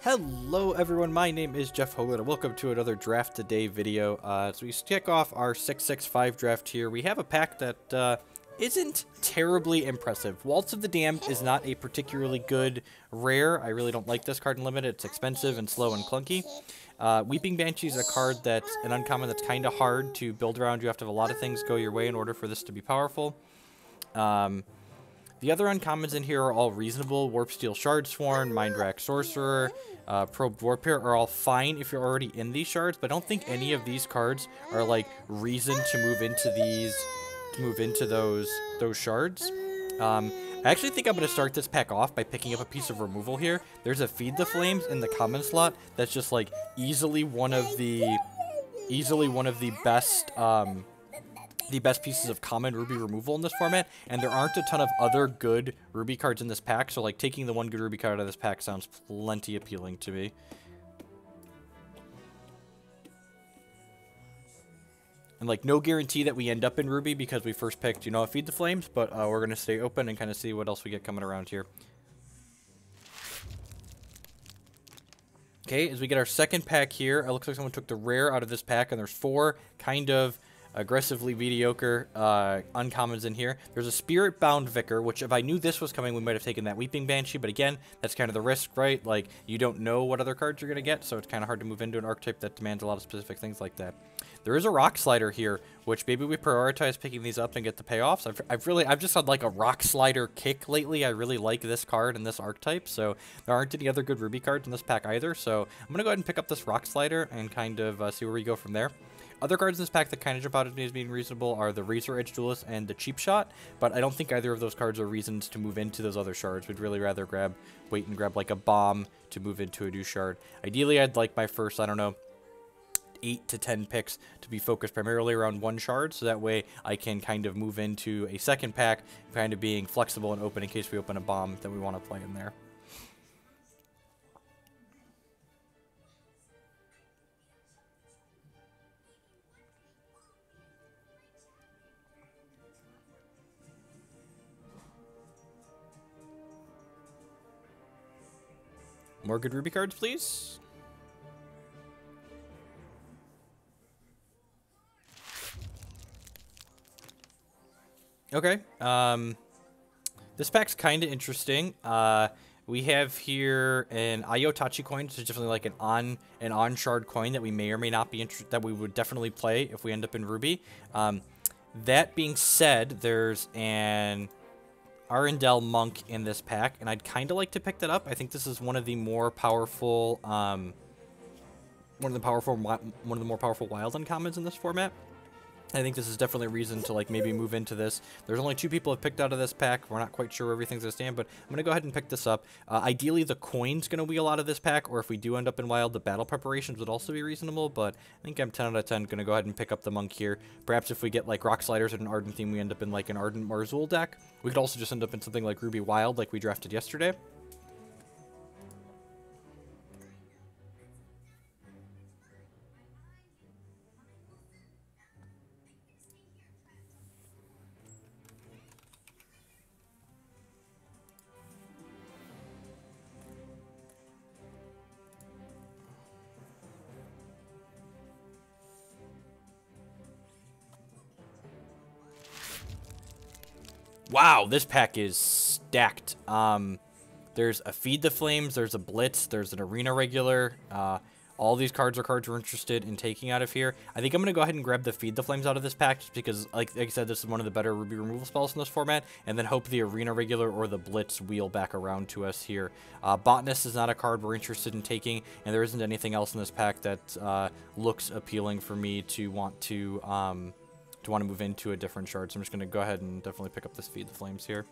Hello everyone, my name is Jeff Hogan and welcome to another Draft Today video. As we kick off our 665 draft here, we have a pack that isn't terribly impressive. Waltz of the Damned is not a particularly good rare. I really don't like this card in Limited. It's expensive and slow and clunky. Weeping Banshee is a card that's an uncommon that's kind of hard to build around. You have to have a lot of things go your way in order for this to be powerful. The other uncommons in here are all reasonable. Warpsteel Shardsworn, Mindrax Sorcerer, Probed Warpair are all fine if you're already in these shards, but I don't think any of these cards are like reason to move into those shards. I actually think I'm going to start this pack off by picking up a piece of removal here. There's a Feed the Flames in the common slot that's just like easily one of the best pieces of common Ruby removal in this format, and there aren't a ton of other good Ruby cards in this pack, so like taking the one good Ruby card out of this pack sounds plenty appealing to me. And like no guarantee that we end up in Ruby because we first picked, you know, Feed the Flames, but we're going to stay open and kind of see what else we get coming around here. Okay, as we get our second pack here, it looks like someone took the rare out of this pack, and there's four kind of aggressively mediocre uncommons in here. There's a Spirit-Bound Vicar, which if I knew this was coming, we might have taken that Weeping Banshee, but again, that's kind of the risk, right? Like, you don't know what other cards you're going to get, so it's kind of hard to move into an archetype that demands a lot of specific things like that. There is a Rock Slider here, which maybe we prioritize picking these up and get the payoffs. I've just had like a Rock Slider kick lately. I really like this card and this archetype, so there aren't any other good Ruby cards in this pack either, so I'm going to go ahead and pick up this Rock Slider and kind of see where we go from there. Other cards in this pack that kind of jump out at me as being reasonable are the Razor Edge Duelist and the Cheap Shot, but I don't think either of those cards are reasons to move into those other shards. We'd really rather wait and grab like a bomb to move into a new shard. Ideally, I'd like my first, I don't know, 8 to 10 picks to be focused primarily around one shard, so that way I can kind of move into a second pack, kind of being flexible and open in case we open a bomb that we want to play in there. More good Ruby cards, please. Okay. This pack's kind of interesting. We have here an Iotachi coin, which is definitely like an on shard coin that we may or may not be that we would definitely play if we end up in Ruby. That being said, there's an Arundel Monk in this pack, and I'd kind of like to pick that up. I think this is one of the more powerful, one of the more powerful wild uncommons in this format. I think this is definitely a reason to like maybe move into this. There's only 2 people have picked out of this pack. We're not quite sure where everything's going to stand, but I'm going to go ahead and pick this up. Ideally, the coin's going to wheel out of this pack, or if we do end up in Wild, the battle preparations would also be reasonable, but I think I'm 10 out of 10 going to go ahead and pick up the Monk here. Perhaps if we get like Rock Sliders and an Ardent theme, we end up in like an Ardent Marzul deck. We could also just end up in something like Ruby Wild like we drafted yesterday. Wow, this pack is stacked. There's a Feed the Flames, there's a Blitz, there's an Arena Regular. All these cards are cards we're interested in taking out of here. I think I'm going to go ahead and grab the Feed the Flames out of this pack just because, like I said, this is one of the better Ruby removal spells in this format, and then hope the Arena Regular or the Blitz wheel back around to us here. Botanist is not a card we're interested in taking, and there isn't anything else in this pack that looks appealing for me to want to move into a different shard, so I'm just going to go ahead and definitely pick up this Feed the Flames here.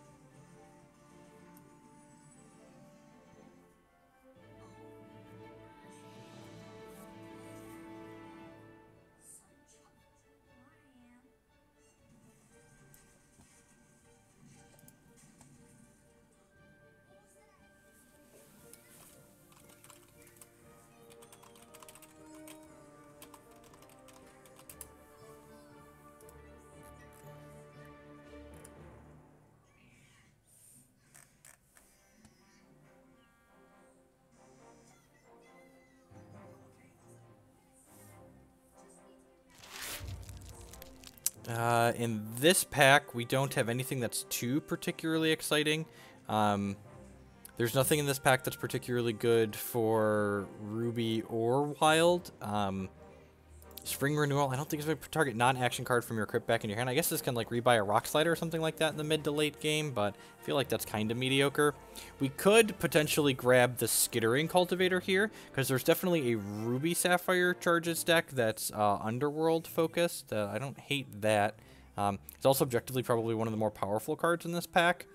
In this pack, we don't have anything that's too particularly exciting. There's nothing in this pack that's particularly good for Ruby or Wild. Spring Renewal, I don't think it's going to target non-action card from your crypt back in your hand. I guess this can like rebuy a Rock Slider or something like that in the mid to late game, but I feel like that's kind of mediocre. We could potentially grab the Skittering Cultivator here, because there's definitely a Ruby Sapphire Charges deck that's Underworld focused. I don't hate that. It's also objectively probably one of the more powerful cards in this pack.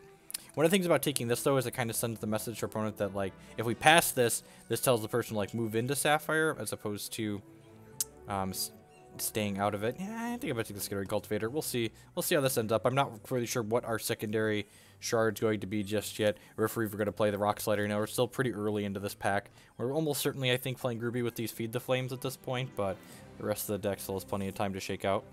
One of the things about taking this, though, is it kind of sends the message to our opponent that, like, if we pass this, this tells the person, like, move into Sapphire, as opposed to staying out of it. Yeah, I think I'm about to take the Skittering Cultivator. We'll see. We'll see how this ends up. I'm not really sure what our secondary shard's going to be just yet, or if we're going to play the Rock Slider. We're still pretty early into this pack. We're almost certainly, I think, playing Ruby with these Feed the Flames at this point, but the rest of the deck still has plenty of time to shake out.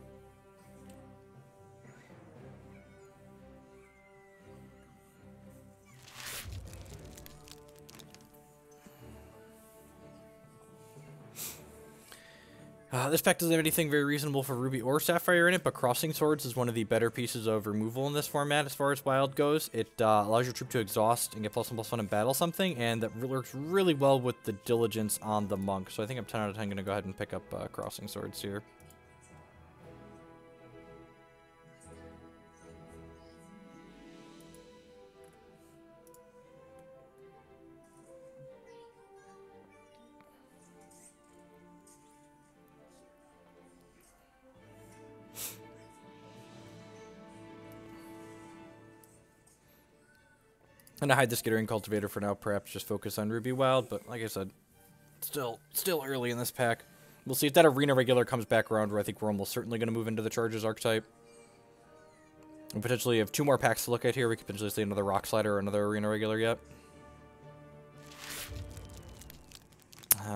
This pack doesn't have anything very reasonable for Ruby or Sapphire in it, but Crossing Swords is one of the better pieces of removal in this format as far as Wild goes. It allows your troop to exhaust and get +1/+1 and battle something, and that works really well with the Diligence on the Monk. So I think I'm 10 out of 10 going to go ahead and pick up Crossing Swords here. I'm gonna hide the Skittering Cultivator for now, perhaps just focus on Ruby Wild, but like I said, still early in this pack. We'll see if that Arena Regular comes back around, where I think we're almost certainly going to move into the Charges archetype. We potentially have 2 more packs to look at here. We could potentially see another Rock Slider or another Arena Regular yet.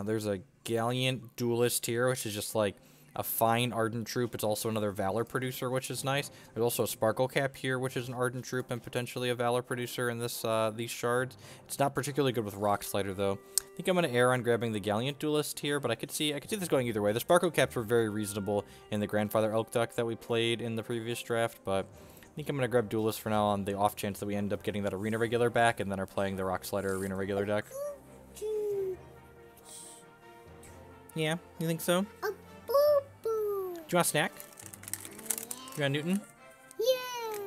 There's a Gallant Duelist here, which is just like a fine Ardent Troop. It's also another Valor producer, which is nice. There's also a Sparkle Cap here, which is an Ardent Troop and potentially a Valor producer in this these shards. It's not particularly good with Rock Slider, though. I think I'm going to err on grabbing the Gallant Duelist here, but I could see this going either way. The Sparkle Caps were very reasonable in the Grandfather Elk deck that we played in the previous draft, but I think I'm going to grab Duelist for now on the off chance that we end up getting that Arena Regular back and then are playing the Rock Slider Arena Regular deck. Yeah, you think so? Do you want a snack? You want a Newton? Yeah.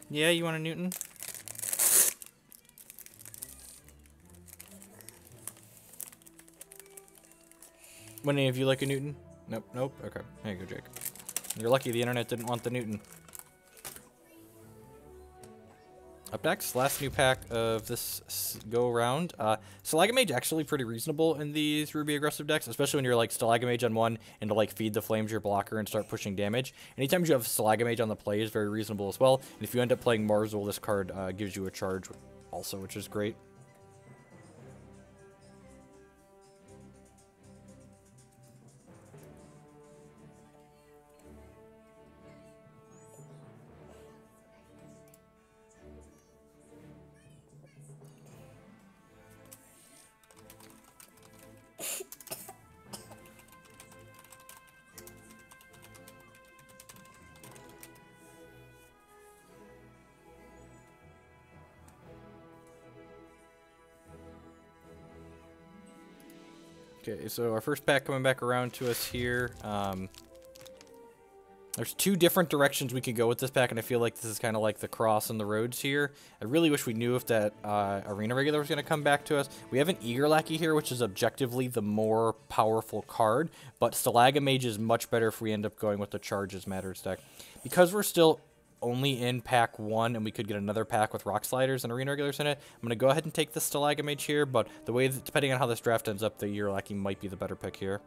Yeah, you want a Newton? Would any of you like a Newton? Nope, nope. Okay, there you go, Jake. You're lucky the internet didn't want the Newton. Up next, last new pack of this go-around. Stalagamage actually pretty reasonable in these Ruby aggressive decks, especially when you're like Stalagamage on one and to like feed the flames your blocker and start pushing damage. Anytime you have Stalagamage on the play is very reasonable as well. And if you end up playing Marzul, this card gives you a charge also, which is great. Okay, so our first pack coming back around to us here. There's 2 different directions we could go with this pack, and I feel like this is kind of like the cross and the roads here. I really wish we knew if that Arena Regular was going to come back to us. We have an Eager Lackey here, which is objectively the more powerful card, but Stalagamage is much better if we end up going with the Charges Matters deck. Because we're still only in pack 1 and we could get another pack with Rock Sliders and Arena Regulars in it, I'm going to go ahead and take the Stalagamage here, but the way that, depending on how this draft ends up, the Eager Lackey might be the better pick here.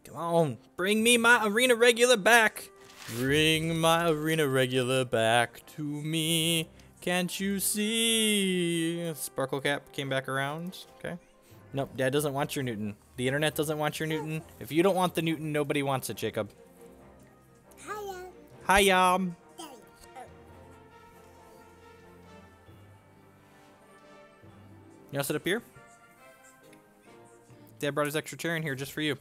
Come on, bring me my Arena Regular back. Bring my Arena Regular back to me. Can't you see? Sparkle Cap came back around. Okay. Nope, Dad doesn't want your Newton. The internet doesn't want your Newton. If you don't want the Newton, nobody wants it, Jacob. Hiya. Hi, You want to sit up here? Dad brought his extra chair in here just for you.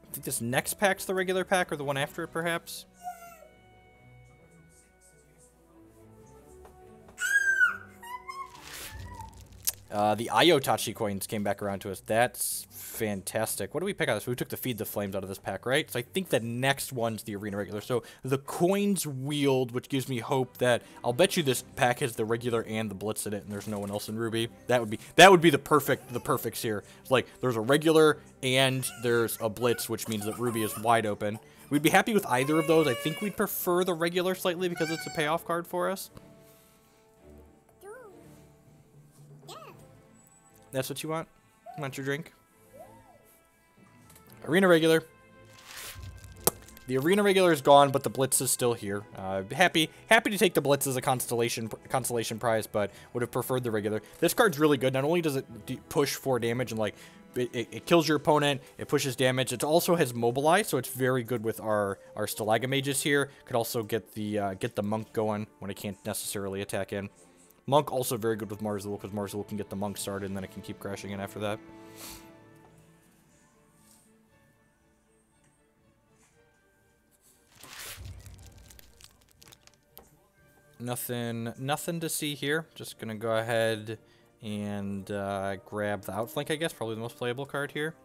I think this next pack's the regular pack, or the one after it, perhaps? The Iotachi coins came back around to us. That's fantastic. What do we pick out of this? We took the Feed the Flames out of this pack, right? So I think the next one's the Arena regular. So the coins wheeled, which gives me hope that I'll bet you this pack has the regular and the Blitz in it, and there's no one else in Ruby. That would be the perfects here. It's like there's a regular and there's a Blitz, which means that Ruby is wide open. We'd be happy with either of those. I think we'd prefer the regular slightly because it's a payoff card for us. That's what you want? Want your drink? Arena regular. The Arena regular is gone, but the Blitz is still here. Happy to take the Blitz as a constellation prize, but would have preferred the regular. This card's really good. Not only does it push 4 damage and like it kills your opponent, it pushes damage. It also has Mobilize, so it's very good with our Stalagmages here. Could also get the Monk going when it can't necessarily attack in. Monk also very good with Marzul, because Marzul can get the Monk started, and then it can keep crashing in after that. Nothing to see here. Just gonna go ahead and grab the Outflank, I guess. Probably the most playable card here.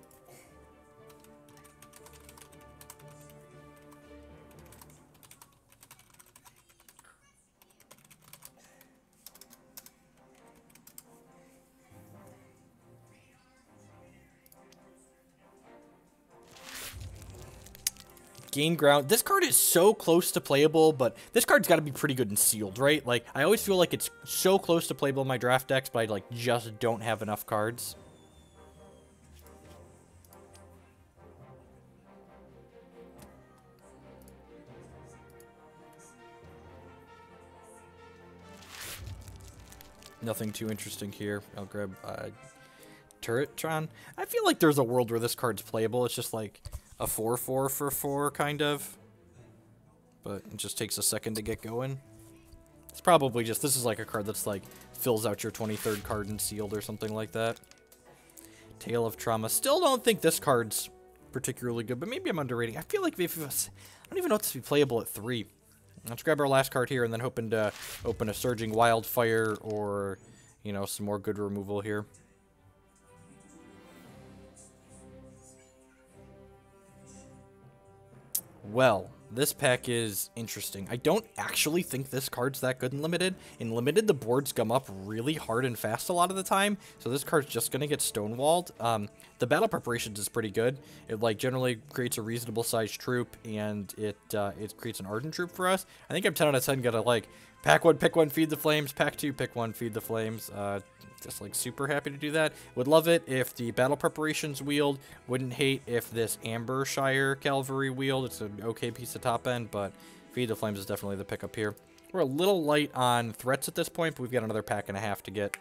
Gain ground. This card is so close to playable, but this card's got to be pretty good in sealed, right? Like, I always feel like it's so close to playable in my draft decks, but I, like, just don't have enough cards. Nothing too interesting here. I'll grab Turretron. I feel like there's a world where this card's playable. It's just like a 4/4 for 4, kind of. But it just takes a second to get going. It's probably just, this is like a card that's like, fills out your 23rd card in sealed or something like that. Tale of Trauma. Still don't think this card's particularly good, but maybe I'm underrating. I feel like if it was, I don't even know if it's playable at 3. Let's grab our last card here and then hoping to open a Surging Wildfire or, you know, some more good removal here. Well, this pack is interesting. I don't actually think this card's that good in Limited. In Limited, the boards come up really hard and fast a lot of the time, so this card's just going to get stonewalled. The Battle Preparations is pretty good. It, like, generally creates a reasonable-sized troop, and it creates an Ardent troop for us. I think I'm 10 out of 10 gonna, like, pack 1, pick 1, feed the flames. Pack 2, pick 1, feed the flames. Just, like, super happy to do that. Would love it if the Battle Preparations wheeled. Wouldn't hate if this Ambershire Cavalry wheeled. It's an okay piece of top end, but Feed the Flames is definitely the pickup here. We're a little light on threats at this point, but we've got another pack and a half to get.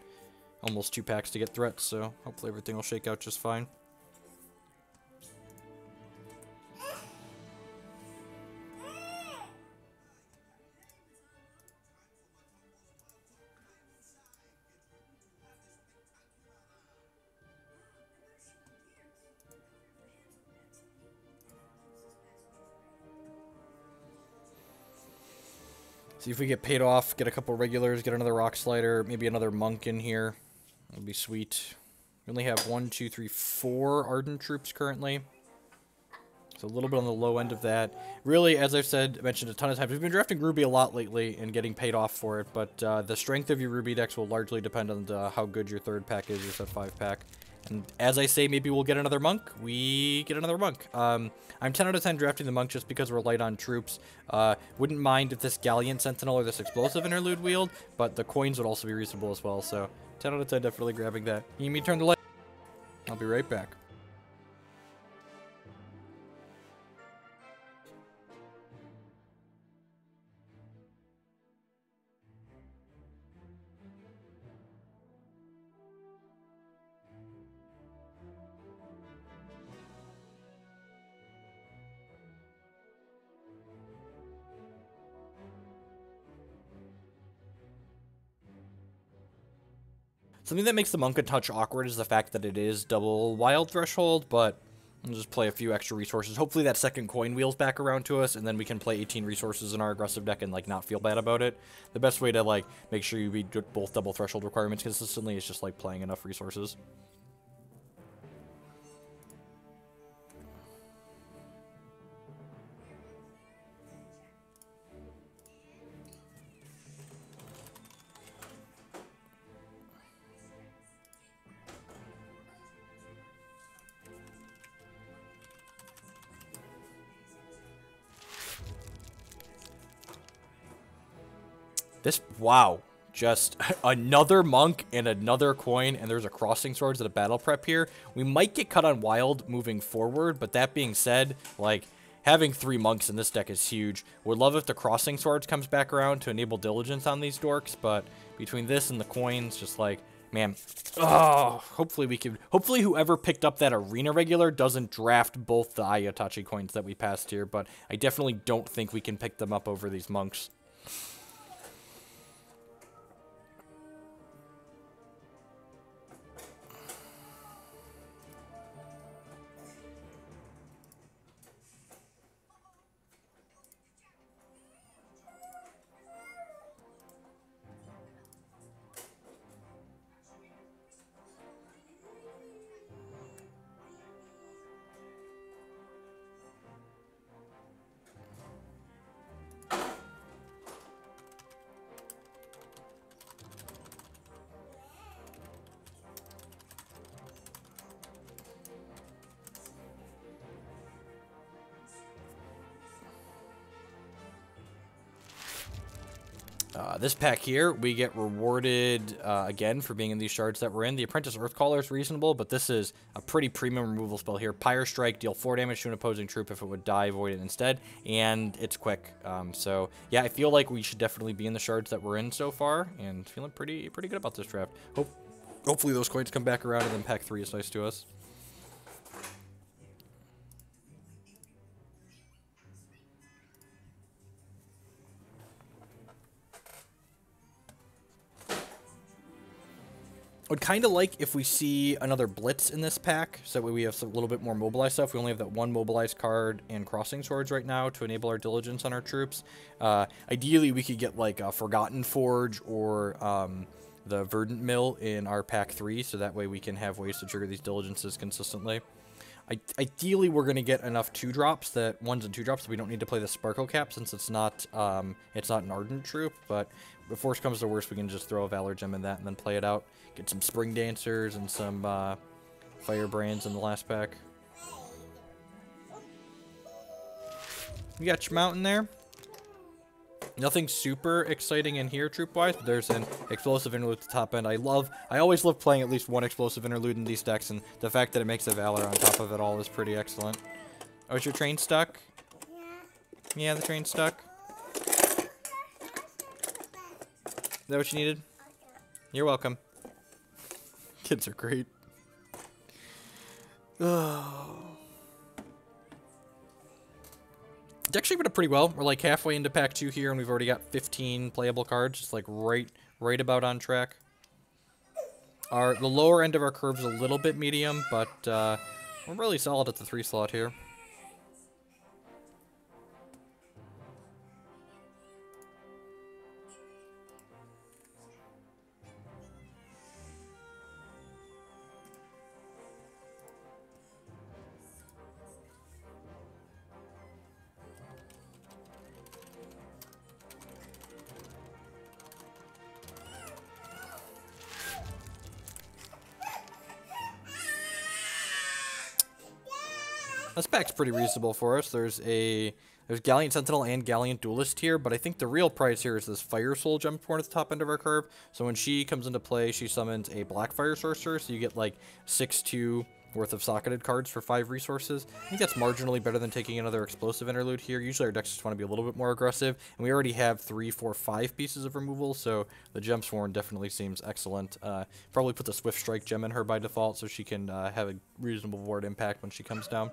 Almost 2 packs to get threats, so hopefully everything will shake out just fine. See if we get paid off, get a couple regulars, get another Rock Slider, maybe another Monk in here. That'd be sweet. We only have 1, 2, 3, 4 Ardent troops currently. So a little bit on the low end of that. Really, as I've said, mentioned a ton of times, we've been drafting Ruby a lot lately and getting paid off for it, but the strength of your Ruby decks will largely depend on how good your 3rd pack is, your set 5 pack. And as I say, maybe we'll get another Monk. We get another Monk. I'm 10 out of 10 drafting the Monk just because we're light on troops. Wouldn't mind if this Galleon Sentinel or this Explosive Interlude wheeled, but the coins would also be reasonable as well. So 10 out of 10 definitely grabbing that. You need me to turn the light? I'll be right back. Something that makes the monk a touch awkward is the fact that it is double wild threshold, but we'll just play a few extra resources. Hopefully that second coin wheels back around to us, and then we can play 18 resources in our aggressive deck and, like, not feel bad about it. The best way to, like, make sure you beat both double threshold requirements consistently is just, like, playing enough resources. Wow, just another monk and another coin, and there's a crossing swords at a battle prep here. We might get cut on wild moving forward, but that being said, like, having 3 monks in this deck is huge. Would love if the crossing swords comes back around to enable diligence on these dorks, but between this and the coins, just like, man, oh, hopefully whoever picked up that arena regular doesn't draft both the Ayatachi coins that we passed here, but I definitely don't think we can pick them up over these monks. This pack here, we get rewarded again for being in these shards that we're in. The Apprentice Earthcaller is reasonable, but this is a pretty premium removal spell here. Pyre Strike, deal 4 damage to an opposing troop. If it would die, void it instead, and it's quick. So yeah, I feel like we should definitely be in the shards that we're in so far, and feeling pretty good about this draft. Hopefully those coins come back around, and then pack 3 is nice to us. I would kind of like if we see another Blitz in this pack, so that way we have a little bit more mobilized stuff. We only have that 1 mobilized card and Crossing Swords right now to enable our diligence on our troops. Ideally, we could get like a Forgotten Forge or the Verdant Mill in our pack 3, so that way we can have ways to trigger these diligences consistently. Ideally, we're going to get enough 2-drops, that 1s and 2-drops, so we don't need to play the Sparkle Cap since it's not an Ardent Troop, but if worst comes to worst, we can just throw a Valor Gem in that and then play it out. Get some Spring Dancers and some Firebrands in the last pack. You got your mountain there. Nothing super exciting in here troop-wise, but there's an explosive interlude at the top end. I always love playing at least 1 explosive interlude in these decks, and the fact that it makes a Valor on top of it all is pretty excellent. Oh, is your train stuck? Yeah, the train's stuck. Is that what you needed? You're welcome. Kids are great. Oh. It's actually went pretty well. We're like halfway into pack 2 here, and we've already got 15 playable cards. Just like right about on track. The lower end of our curve's a little bit medium, but we're really solid at the 3 slot here. This pack's pretty reasonable for us. There's Gallant Sentinel and Gallant Duelist here, but I think the real prize here is this Fire Soul Gemstone at the top end of our curve. So when she comes into play, she summons a Black Fire Sorcerer, so you get like 6/2 worth of socketed cards for 5 resources. I think that's marginally better than taking another Explosive Interlude here. Usually our decks just want to be a little bit more aggressive, and we already have 3, 4, 5 pieces of removal, so the Gemstone definitely seems excellent. Probably put the Swift Strike gem in her by default so she can have a reasonable ward impact when she comes down.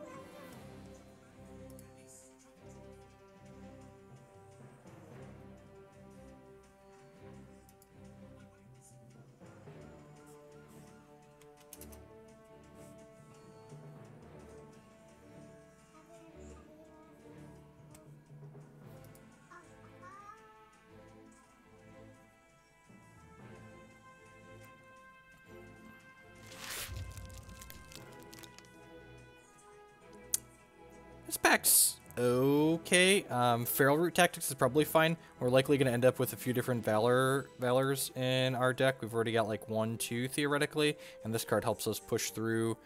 This pack's okay. Feral Root Tactics is probably fine. We're likely going to end up with a few different Valors in our deck. We've already got like 1, 2 theoretically, and this card helps us push through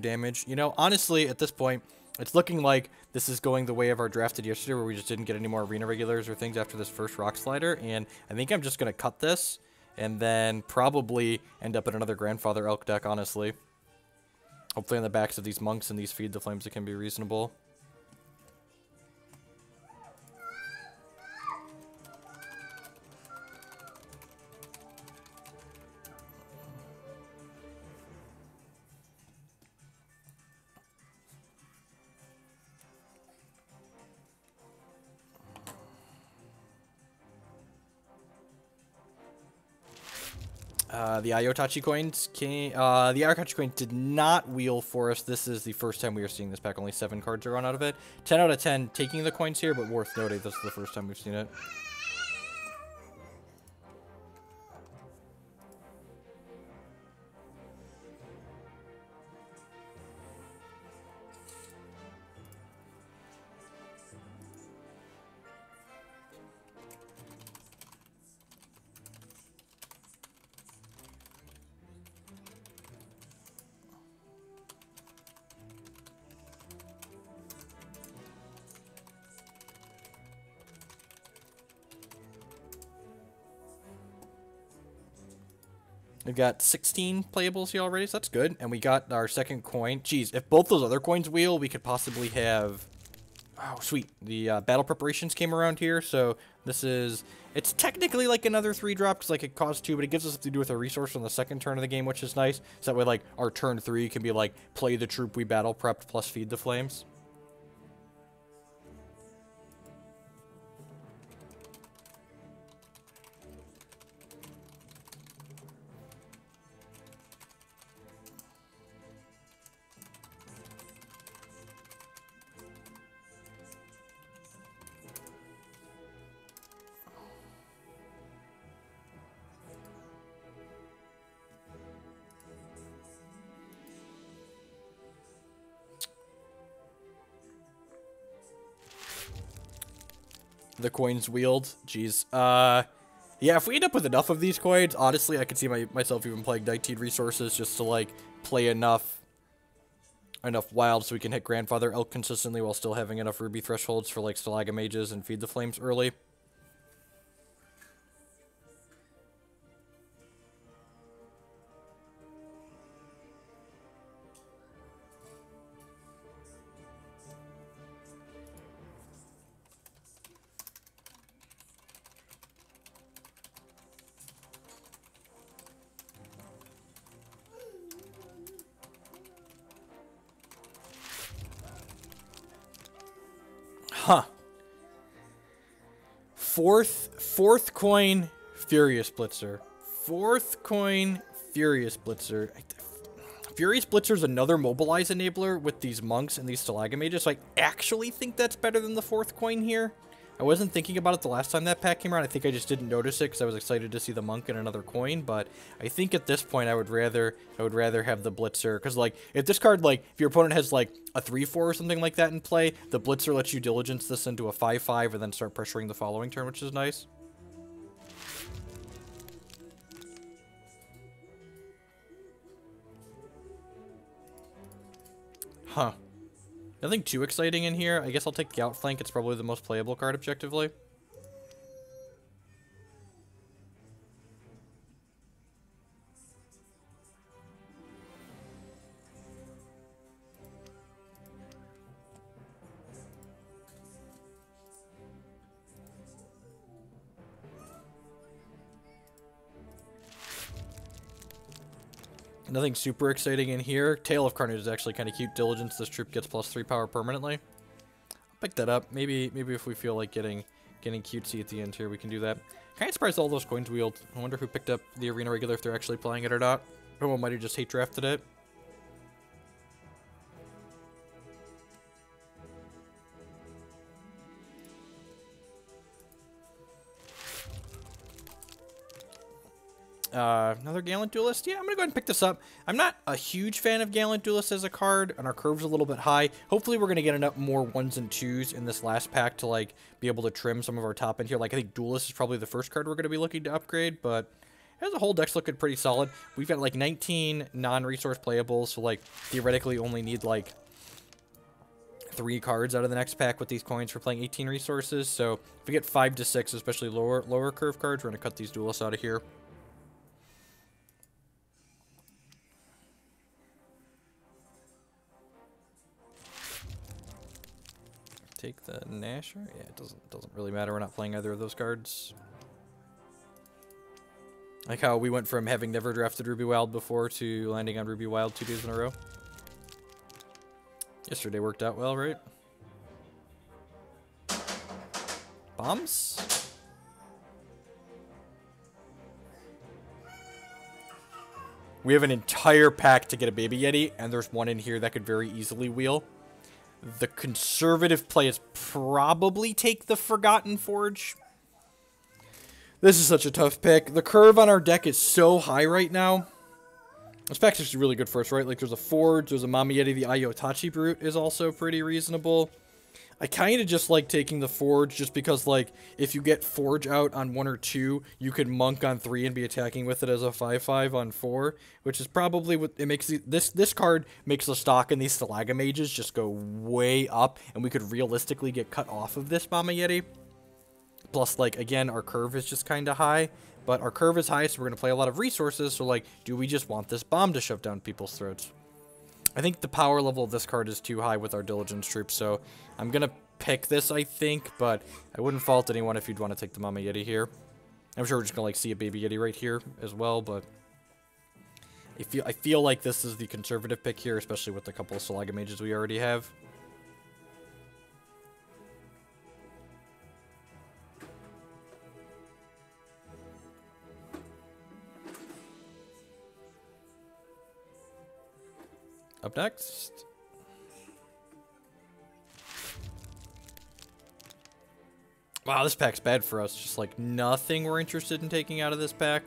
damage. You know, honestly, at this point, it's looking like this is going the way of our drafted yesterday, where we just didn't get any more arena regulars or things after this first Rock Slider, and I think I'm just going to cut this and then probably end up in another Grandfather Elk deck, honestly. Hopefully on the backs of these monks and these Feed the Flames it can be reasonable. The Iotachi coins came, the Iotachi coin did not wheel for us. This is the first time we are seeing this pack. Only 7 cards are run out of it. 10 out of 10 taking the coins here, but worth noting this is the first time we've seen it. We've got 16 playables here already, so that's good. And we got our second coin. Geez, if both those other coins wheel, we could possibly have... Oh, sweet. The battle preparations came around here, so this is... It's technically like another 3-drop, because like it costs 2, but it gives us something to do with a resource on the second turn of the game, which is nice. So that way, like, our turn 3 can be like, play the troop we battle prepped plus feed the flames. The coins wheeled. Jeez. Yeah, if we end up with enough of these coins, honestly, I could see myself even playing 19 resources just to, like, play enough wild so we can hit Grandfather Elk consistently while still having enough ruby thresholds for, like, Stalagmages and Feed the Flames early. Huh. Fourth coin, Furious Blitzer. Fourth coin, Furious Blitzer. Furious Blitzer is another mobilize enabler with these monks and these Stalagmages, so I actually think that's better than the fourth coin here. I wasn't thinking about it the last time that pack came around. I think I just didn't notice it because I was excited to see the monk and another coin. But I think at this point I would rather have the Blitzer, because like if this card, like if your opponent has like a 3/4 or something like that in play, the Blitzer lets you diligence this into a 5/5 and then start pressuring the following turn, which is nice. Huh. Nothing too exciting in here. I guess I'll take the Outflank. It's probably the most playable card objectively. Nothing super exciting in here. Tail of Carnage is actually kind of cute. Diligence, this troop gets +3 power permanently. I'll pick that up. Maybe if we feel like getting cutesy at the end here, we can do that. Kind of surprised all those coins wheeled. I wonder who picked up the arena regular, if they're actually playing it or not. Someone might have just hate drafted it. Another Gallant Duelist. Yeah, I'm going to go ahead and pick this up. I'm not a huge fan of Gallant Duelist as a card, and our curve's a little bit high. Hopefully, we're going to get enough more 1s and 2s in this last pack to, like, be able to trim some of our top end here. Like, I think Duelist is probably the first card we're going to be looking to upgrade, but as a whole, deck's looking pretty solid. We've got, like, 19 non-resource playables, so, like, theoretically only need, like, 3 cards out of the next pack with these coins for playing 18 resources. So, if we get 5 to 6, especially lower curve cards, we're going to cut these Duelists out of here. Take the Nasher. Yeah, it doesn't really matter. We're not playing either of those cards. Like how we went from having never drafted Ruby Wild before to landing on Ruby Wild 2 days in a row. Yesterday worked out well, right? Bombs? We have an entire pack to get a Baby Yeti, and there's one in here that could very easily wheel. The conservative play is probably take the Forgotten Forge. This is such a tough pick. The curve on our deck is so high right now. This pack's actually really good for us, right? Like, there's a Forge, there's a Mama Yeti, the Iotachi Brute is also pretty reasonable. I kind of just like taking the Forge just because, like, if you get Forge out on 1 or 2, you could Monk on 3 and be attacking with it as a 5/5 on 4, which is probably what it makes. This card makes the stock in these Stalagmages just go way up, and we could realistically get cut off of this Mama Yeti. Plus, like, again, our curve is just kind of high, but our curve is high, so we're going to play a lot of resources, so, like, do we just want this bomb to shove down people's throats? I think the power level of this card is too high with our Diligence Troops, so I'm going to pick this, I think, but I wouldn't fault anyone if you'd want to take the Mama Yeti here. I'm sure we're just going to, like, see a Baby Yeti right here as well, but I feel like this is the conservative pick here, especially with the couple of Stalagmages we already have. Up next. Wow, this pack's bad for us. Just, like, nothing we're interested in taking out of this pack.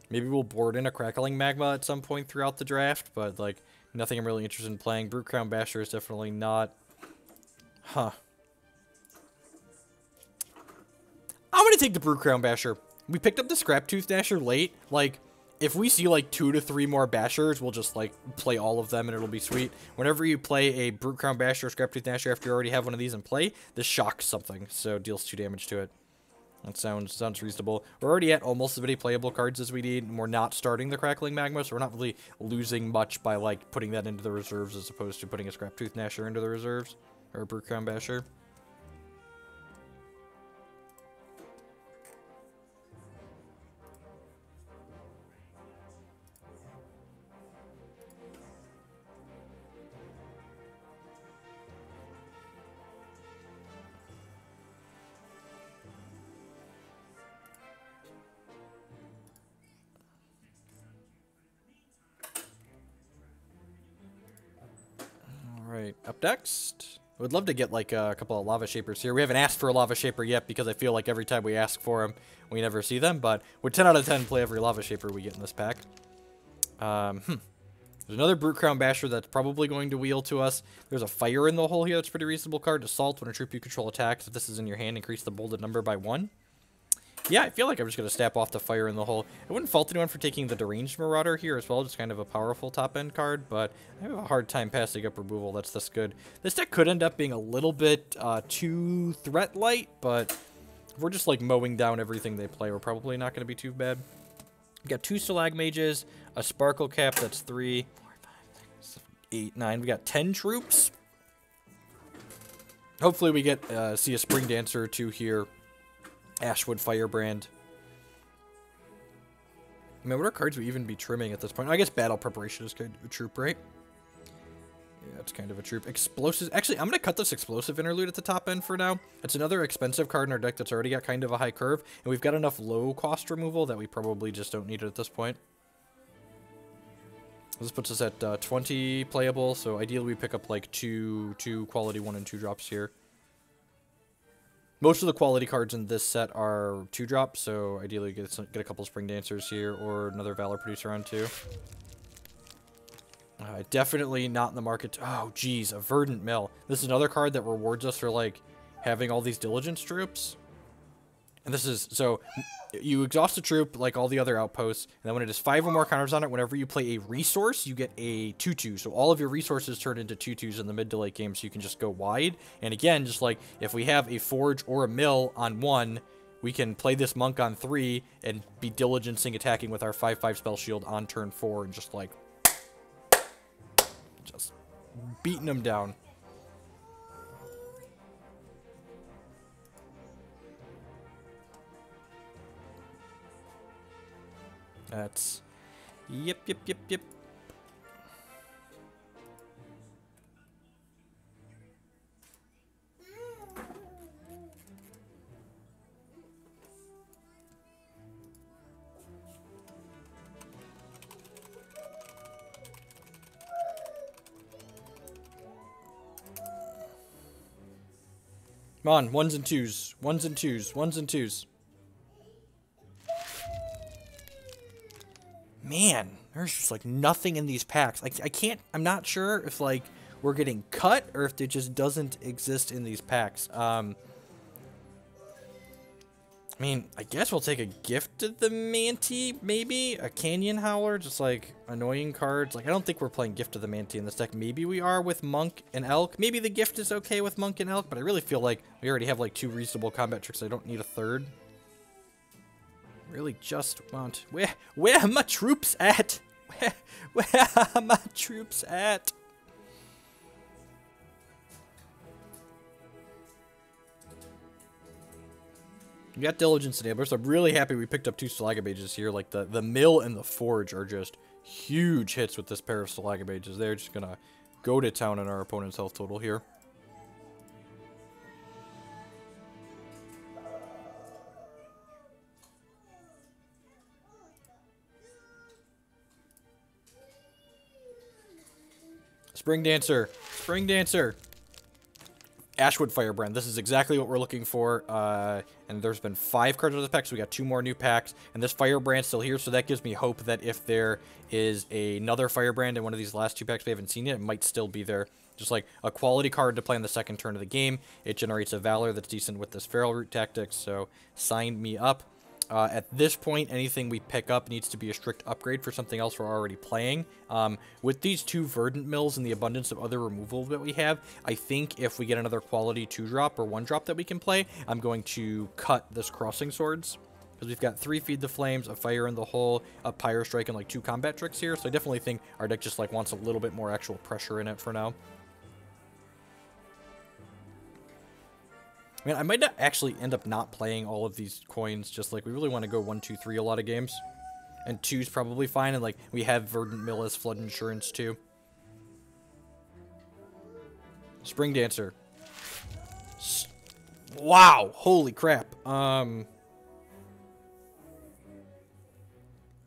Maybe we'll board in a Crackling Magma at some point throughout the draft, but, like, nothing I'm really interested in playing. Brute Crown Basher is definitely not. Huh. I'm gonna take the Brute Crown Basher. We picked up the Scraptooth Dasher late. Like, if we see, like, 2 to 3 more Bashers, we'll just, like, play all of them and it'll be sweet. Whenever you play a Brute Crown Basher or Scraptooth Dasher after you already have one of these in play, this shocks something, so deals 2 damage to it. That sounds reasonable. We're already at almost as many playable cards as we need, and we're not starting the Crackling Magma, so we're not really losing much by, like, putting that into the reserves as opposed to putting a Scraptooth Dasher into the reserves, or a Brute Crown Basher. Up next, I would love to get, like, a couple of Lava Shapers here. We haven't asked for a Lava Shaper yet because I feel like every time we ask for them, we never see them. But with 10 out of 10 play every Lava Shaper we get in this pack. There's another Brute Crown Basher that's probably going to wheel to us. There's a Fire in the Hole here. That's a pretty reasonable card. Assault, when a troop you control attacks. If this is in your hand, increase the bolded number by 1. Yeah, I feel like I'm just going to snap off the Fire in the Hole. I wouldn't fault anyone for taking the Deranged Marauder here as well. Just kind of a powerful top-end card, but I have a hard time passing up removal that's this good. This deck could end up being a little bit too threat light, but if we're just, like, mowing down everything they play, we're probably not going to be too bad. We got 2 Stalagmages, a Sparkle Cap, that's 3, 4, 5, 6, 7, 8, 9. We got 10 troops. Hopefully we get see a Spring Dancer or 2 here. Ashwood Firebrand. I mean, what are cards we even be trimming at this point? I guess Battle Preparation is kind of a troop, right? Yeah, it's kind of a troop. Explosives. Actually, I'm going to cut this Explosive Interlude at the top end for now. It's another expensive card in our deck that's already got kind of a high curve, and we've got enough low-cost removal that we probably just don't need it at this point. This puts us at 20 playable, so ideally we pick up, like, two quality 1 and 2 drops here. Most of the quality cards in this set are 2-drop, so ideally get a couple Spring Dancers here or another Valor Producer on 2. Definitely not in the market. Oh, geez, a Verdant Mill. This is another card that rewards us for, like, having all these Diligence troops. And this is, so, you exhaust a troop like all the other outposts, and then when it has 5 or more counters on it, whenever you play a resource, you get a 2/2. So all of your resources turn into 2/2s in the mid to late game, so you can just go wide. And again, just like, if we have a Forge or a Mill on 1, we can play this Monk on 3, and be Diligencing attacking with our 5/5 Spell Shield on turn 4, and just like, just beating them down. That's... Yep. Come on, 1s and 2s. 1s and 2s. 1s and 2s. Man, there's just, like, nothing in these packs. I can't... I'm not sure if, like, we're getting cut or if it just doesn't exist in these packs. I mean, I guess we'll take a Gift of the Manti, maybe? A Canyon Howler, just, like, annoying cards. Like, I don't think we're playing Gift of the Manti in this deck. Maybe we are with Monk and Elk. Maybe the Gift is okay with Monk and Elk, but I really feel like we already have, like, 2 reasonable combat tricks. I don't need a third. Really just want... Where are my troops at? Where are my troops at? We got Diligence Enablers. I'm really happy we picked up 2 Stalagomages here. Like, the Mill and the Forge are just huge hits with this pair of Stalagomages. They're just gonna go to town on our opponent's health total here. Spring Dancer. Spring Dancer. Ashwood Firebrand. This is exactly what we're looking for. And there's been 5 cards out of the pack, so we got 2 more new packs. And this Firebrand's still here, so that gives me hope that if there is another Firebrand in one of these last 2 packs we haven't seen yet, it might still be there. Just like a quality card to play on the second turn of the game. It generates a Valor that's decent with this Feral Root Tactics, so sign me up. At this point, anything we pick up needs to be a strict upgrade for something else we're already playing. With these 2 Verdant Mills and the abundance of other removal that we have, I think if we get another quality 2-drop or 1-drop that we can play, I'm going to cut this Crossing Swords. Because we've got 3 Feed the Flames, a Fire in the Hole, a Pyro Strike, and like 2 combat tricks here. So I definitely think our deck just like wants a little bit more actual pressure in it for now. I mean, I might not actually end up not playing all of these coins, just like we really want to go 1, 2, 3 a lot of games. And 2's probably fine, and like we have Verdant Mill as Flood Insurance too. Spring Dancer. Wow, holy crap. Man,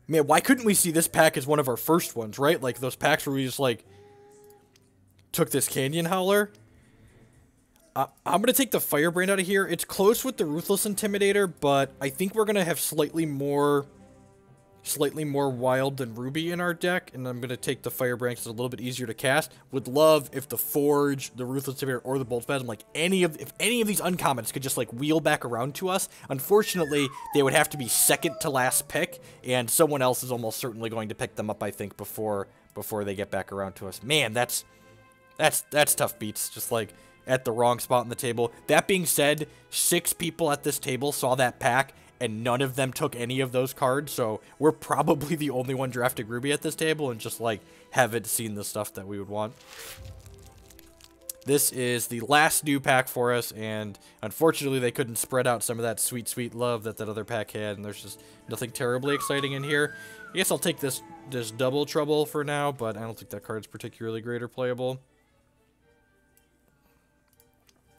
why couldn't we see this pack as one of our first ones, right? Like those packs where we just like took this Canyon Howler. I'm going to take the Firebrand out of here. It's close with the Ruthless Intimidator, but I think we're going to have slightly more Wild than Ruby in our deck, and I'm going to take the Firebrand because it's a little bit easier to cast. Would love if the Forge, the Ruthless Intimidator, or the Bolt Spasm, like if any of these uncommons could just like wheel back around to us. Unfortunately, they would have to be second to last pick, and someone else is almost certainly going to pick them up, I think, before they get back around to us. Man, that's tough beats. Just like at the wrong spot on the table. That being said, 6 people at this table saw that pack, and none of them took any of those cards, so we're probably the only one drafting Ruby at this table and just, like, haven't seen the stuff that we would want. This is the last new pack for us, and unfortunately they couldn't spread out some of that sweet, sweet love that other pack had, and there's just nothing terribly exciting in here. I guess I'll take this Double Trouble for now, but I don't think that card's particularly great or playable.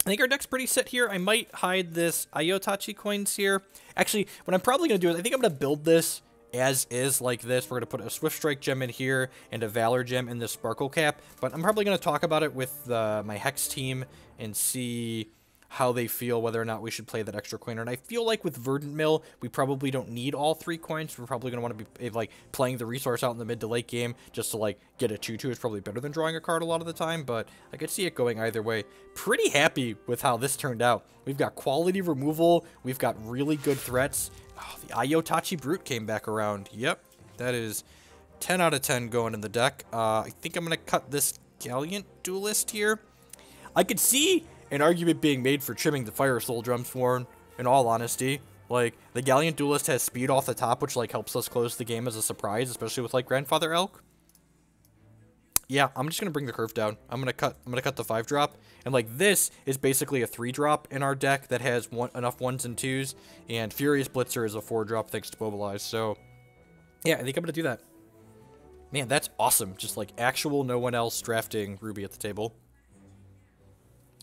I think our deck's pretty set here. I might hide this Iotachi coins here. Actually, what I'm probably going to do is I think I'm going to build this as is like this. We're going to put a Swift Strike gem in here and a Valor gem in this Sparkle Cap. But I'm probably going to talk about it with my Hex team and see how they feel, whether or not we should play that extra coin. And I feel like with Verdant Mill, we probably don't need all 3 coins. We're probably going to want to be like playing the resource out in the mid to late game just to like get a 2/2 is probably better than drawing a card a lot of the time, but I could see it going either way. Pretty happy with how this turned out. We've got quality removal. We've got really good threats. Oh, the Iotachi Brute came back around. Yep, that is 10 out of 10 going in the deck. I think I'm going to cut this Gallant Duelist here. I could see an argument being made for trimming the Fire Soul Drum Sworn, in all honesty. Like, the Gallant Duelist has speed off the top, which, like, helps us close the game as a surprise, especially with, like, Grandfather Elk. Yeah, I'm just gonna bring the curve down. I'm gonna cut the 5-drop. And, like, this is basically a 3-drop in our deck that has enough 1s and 2s, and Furious Blitzer is a 4-drop thanks to Mobilize, so yeah, I think I'm gonna do that. Man, that's awesome. Just, like, actual no one else drafting Ruby at the table.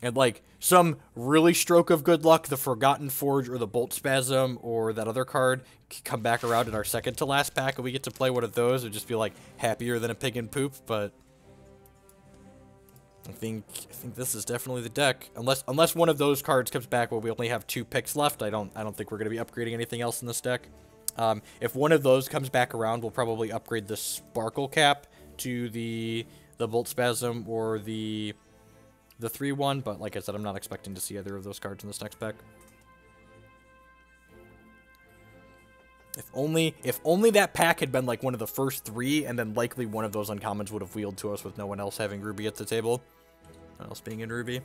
And, like, some really stroke of good luck, the Forgotten Forge or the Bolt Spasm or that other card come back around in our second to last pack and we get to play one of those and just be, like, happier than a pig in poop, but I think this is definitely the deck. Unless one of those cards comes back where we only have 2 picks left, I don't think we're going to be upgrading anything else in this deck. If one of those comes back around, we'll probably upgrade the Sparkle Cap to the Bolt Spasm or the 3/1, but like I said, I'm not expecting to see either of those cards in this next pack. If only that pack had been like one of the first 3, and then likely one of those uncommons would have wheeled to us with no one else having Ruby at the table. No one else being in Ruby.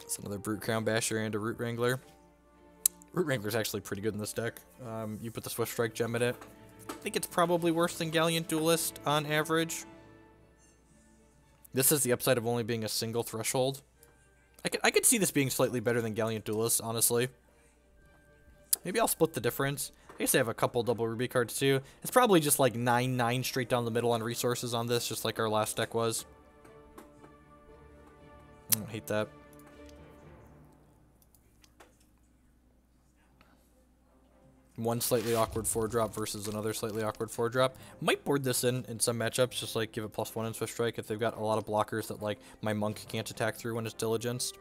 It's another Brute Crown Basher and a Root Wrangler. Root Wrangler's actually pretty good in this deck. You put the Swift Strike gem in it. I think it's probably worse than Gallant Duelist on average. This has the upside of only being a single threshold. I could see this being slightly better than Gallant Duelist, honestly. Maybe I'll split the difference. I guess I have a couple double Ruby cards too. It's probably just like 9/9 straight down the middle on resources on this, just like our last deck was. I don't hate that. One slightly awkward 4-drop versus another slightly awkward 4-drop. Might board this in some matchups, just like give it +1 in Swift Strike if they've got a lot of blockers that like my Monk can't attack through when it's diligenced.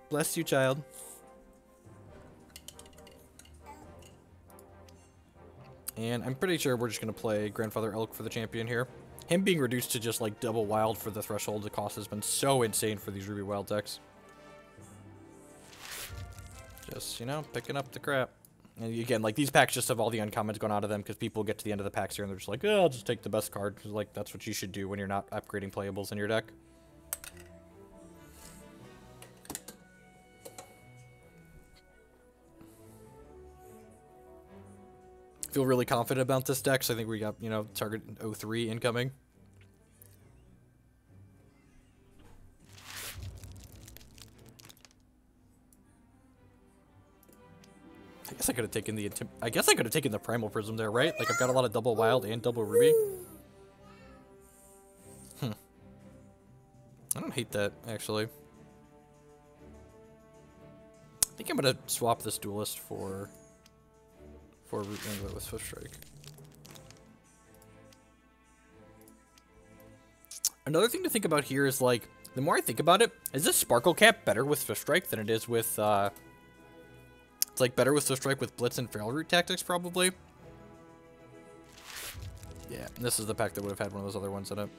Bless you, child. And I'm pretty sure we're just going to play Grandfather Elk for the champion here. Him being reduced to just like double wild for the threshold the cost has been so insane for these Ruby wild decks. Just, you know, picking up the crap. And again, like these packs just have all the uncommons going out of them because people get to the end of the packs here and they're just like, oh, I'll just take the best card because like that's what you should do when you're not upgrading playables in your deck. Feel really confident about this deck, so I think we got, you know, target 03 incoming. I guess I could have taken the Primal Prism there, right? Like I've got a lot of double wild and double ruby. I don't hate that actually. I think I'm gonna swap this Duelist for Root Wrangler with Swift Strike. Another thing to think about here is, like, the more I think about it, is this Sparkle Cap better with Swift Strike than it is with, it's, like, better with Swift Strike with Blitz and Feral Root Tactics, probably? Yeah, this is the pack that would have had one of those other ones in it.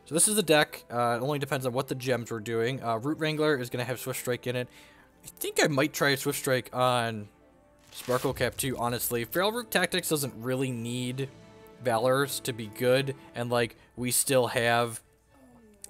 So this is the deck. It only depends on what the gems we're doing. Root Wrangler is going to have Swift Strike in it. I think I might try Swift Strike on Sparkle Cap too, honestly. Feral Root Tactics doesn't really need Valors to be good, and like we still have,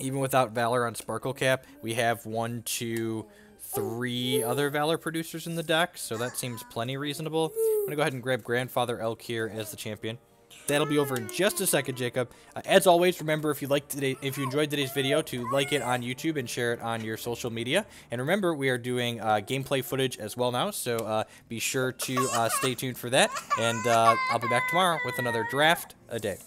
even without Valor on Sparkle Cap, we have 1, 2, 3 other Valor producers in the deck, so that seems plenty reasonable. I'm gonna go ahead and grab Grandfather Elk here as the champion. That'll be over in just a second, Jacob. As always, remember if you enjoyed today's video, to like it on YouTube and share it on your social media. And remember, we are doing gameplay footage as well now, so be sure to stay tuned for that. And I'll be back tomorrow with another draft a day.